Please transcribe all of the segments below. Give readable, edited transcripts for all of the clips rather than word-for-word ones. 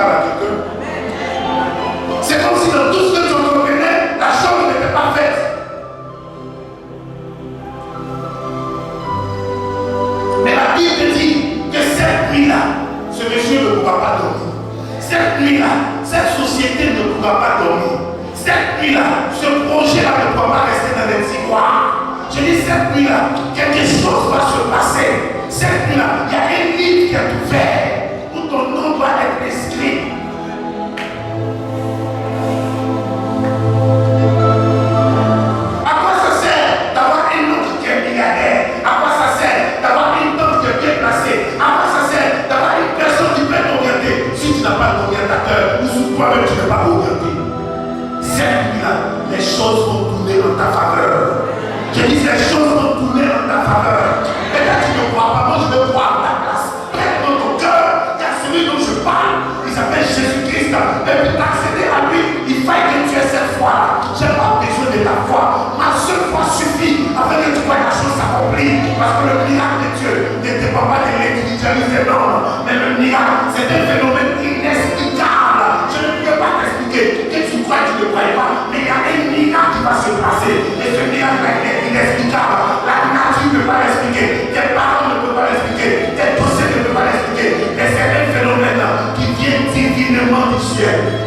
parle à quelqu'un. C'est comme si dans tout ce que tu entreprenais, la chose n'était pas faite. Mais la Bible dit que cette nuit-là, ce monsieur ne pourra pas dormir. Cette nuit-là, cette société ne pourra pas dormir. Cette nuit-là, ce projet-là ne pourra pas rester dans les tiroirs. Je dis cette nuit-là, quelque chose va se passer. Cette nuit-là, il y a un livre qui est ouvert où ton nom doit être inscrit. À quoi ça sert d'avoir un oncle qui est milliardaire? À quoi ça sert d'avoir une tante qui est bien placée? À quoi ça sert d'avoir une personne qui peut t'orienter si tu n'as pas d'orientateur ou si toi-même tu n'es pas orienté? Cette nuit-là, les choses vont tourner en ta faveur. Je dis les choses vont tourner en ta faveur. Peut-être tu ne crois pas, moi je veux croire à ta place. Peut-être dans ton cœur, il y a celui dont je parle, il s'appelle Jésus-Christ. Et pour t'accéder à lui, il faille que tu aies cette foi-là. Je n'ai pas besoin de ta foi. Ma seule foi suffit afin que tu vois la chose s'accomplir. Parce que le miracle de Dieu ne dépend pas de l'individualité, non. Mais le miracle, c'est un phénomène inexplicable. Je ne peux pas t'expliquer. Que tu crois, tu ne crois pas. Mais il y a un miracle qui va se passer. Et ce miracle est inexplicable. La nature ne peut pas l'expliquer. Tes parents ne peuvent pas l'expliquer. Tes dossiers ne peuvent pas l'expliquer. Mais c'est un phénomène qui vient divinement du ciel.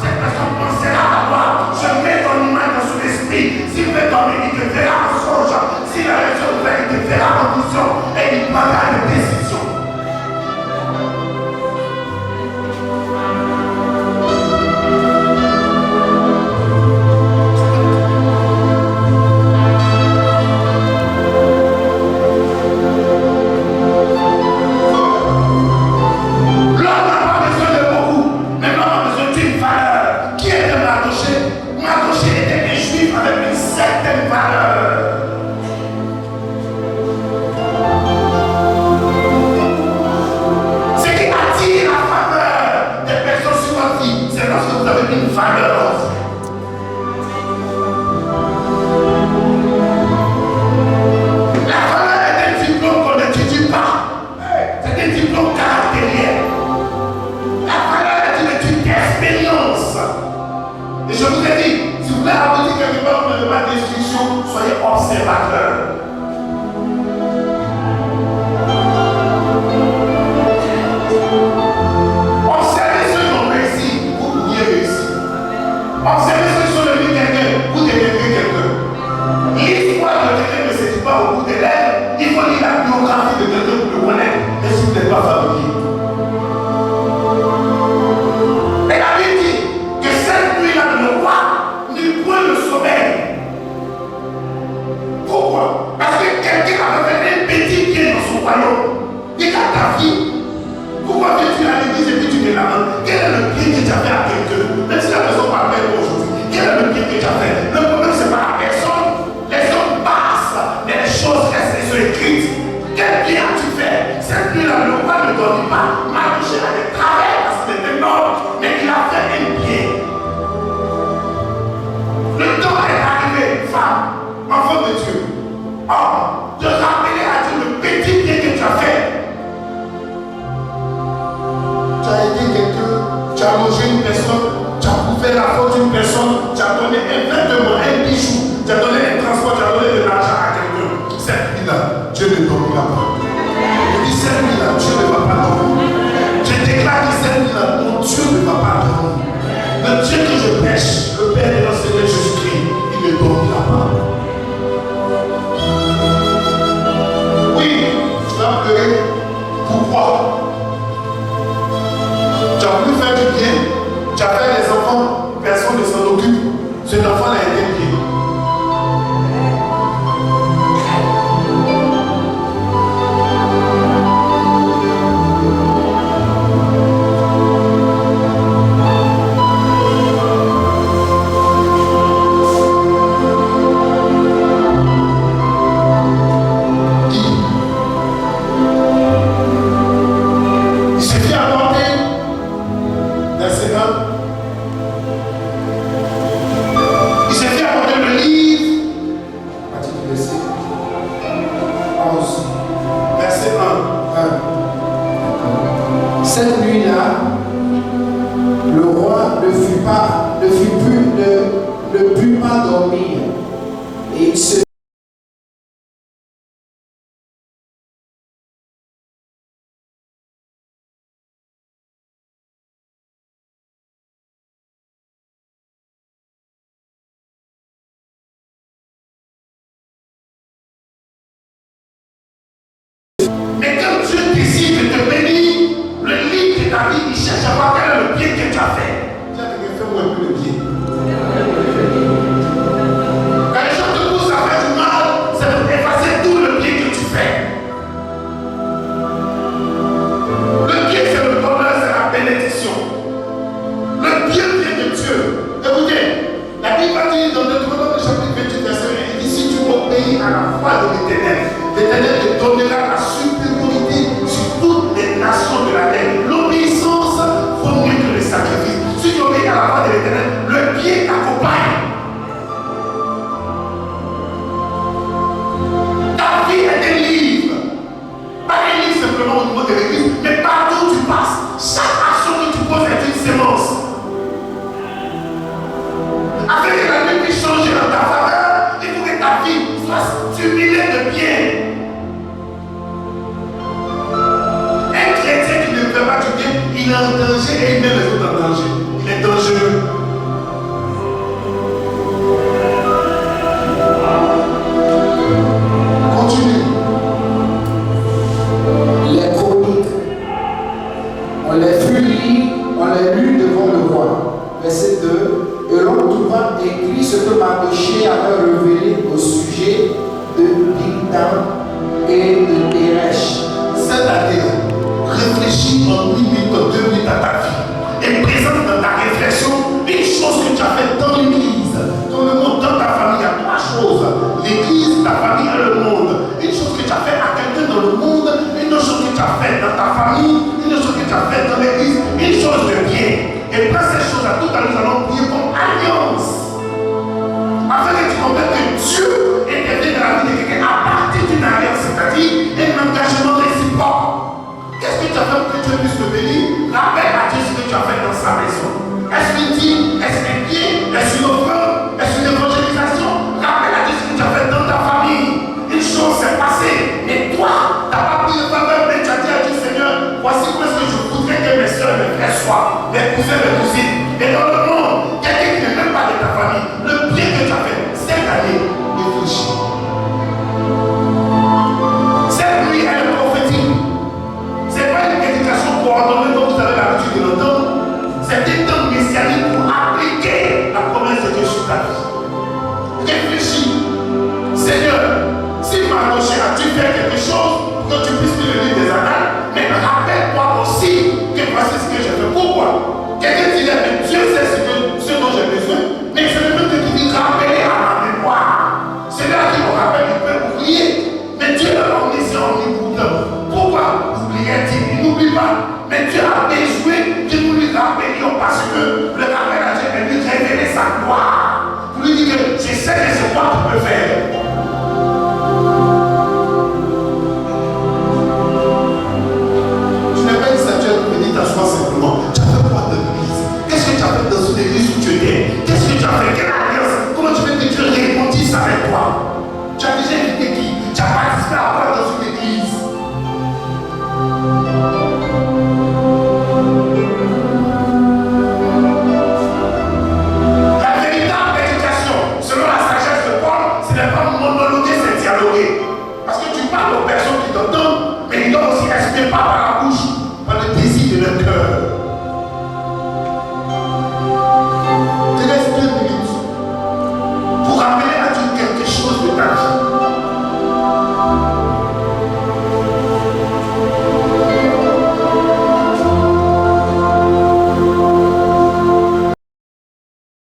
Cette personne pensera à toi. Je mets ton image dans ce une valeur. La valeur est un diplôme qu'on n'étudie pas. C'est un diplôme caractériel. La valeur est une étude d'expérience. Et je vous ai dit, si vous voulez aboutir quelque part, vous n'avez pas d'instruction, soyez observateur. Observez ceux qui ont réussi, vous pourriez réussir. Observez ceux qui sont devenus quelqu'un, vous deviendrez quelqu'un. L'histoire de quelqu'un ne se dit pas au bout des lèvres, il faut lire la biographie de quelqu'un pour le connaître, mais si vous n'êtes pas familier. Et la Bible dit que cette nuit-là, le roi n'eut point le sommeil. Pourquoi? Parce que quelqu'un avait fait un petit bien dans son royaume. Regarde ta vie. Pourquoi viens-tu à l'église et puis tu te lamentes? Quel est le bien que tu as fait à quelqu'un? Même si la personne parle bien aujourd'hui, quel est le bien que tu as fait? Le problème, ce n'est pas la personne. Les hommes passent, mais les choses restent et sont écrites. Quel bien as-tu fait? Cette nuit-là, le roi ne dormit pas. Mardochée a des travers parce qu'il était mort, mais il a fait un bien. Le temps est arrivé, femme, enfant de Dieu. Oh, de rappeler à Dieu le petit bien que tu as fait. Tu as aidé quelqu'un, tu as logé une personne, tu as couvert la faute d'une personne, tu as donné un vêtement, un bijou, tu as donné un transport, tu as donné de l'argent à quelqu'un. Cette nuit-là, Dieu ne dormira pas. Je dis cette nuit-là, Dieu ne va pas dormir. Je déclare que cette nuit-là, mon Dieu ne va pas dormir. Le Dieu que je prêche, le Père de notre Seigneur Jésus-Christ, il ne dormira pas. Oui, tu vas pleurer. Pourquoi? Tu as voulu faire du bien, tu as fait des enfants, personne ne s'en occupe. Cet enfant a été bien. Mais quand Dieu décide de te bénir, le livre de ta vie, il cherche à voir quel est le bien que tu as fait. Tu as fait moi un peu le bien. Quand les gens te poussent à faire du mal, c'est pour effacer tout le bien que tu fais. Le bien, c'est le bonheur, c'est la bénédiction. Le bien vient de Dieu. Écoutez, la Bible va dire dans Deutéronome chapitre 28, verset 1, il dit si tu obéis à la voix de l'Éternel, l'Éternel te donnera la supériorité sur toutes les nations de la terre. L'obéissance vaut mieux que le sacrifice. Si tu obéis à la voix de l'Éternel, le bien t'accompagne. Ta vie est un livre. Pas un livre simplement au niveau de l'église, mais partout où tu passes, chaque action que tu poses est une sémence. Afin que la vie puisse changer dans ta faveur, il faut que ta vie soit stimulée de bien. Un chrétien qui ne fait pas du bien, il est en danger et il met les autres en danger. Il est dangereux. Continue. Les chroniques, on les lut devant le roi. Verset 2. Et l'on trouva écrit ce que Mardochée avait révélé au sujet de Bigdan et de Teresh. C'est-à-dire, réfléchis en 1 minute, 2 minutes à ta vie et présente dans ta réflexion une chose que tu as faite dans l'église, dans le monde, dans ta famille. Il y a 3 choses: l'église, ta famille et le monde. Une chose que tu as faite à quelqu'un dans le monde, une autre chose que tu as faite dans ta famille, une autre chose que tu as faite dans l'église, une chose de bien. Et prends ces choses-là, tout à l'heure nous allons faudrait que Dieu intervienne dans la vie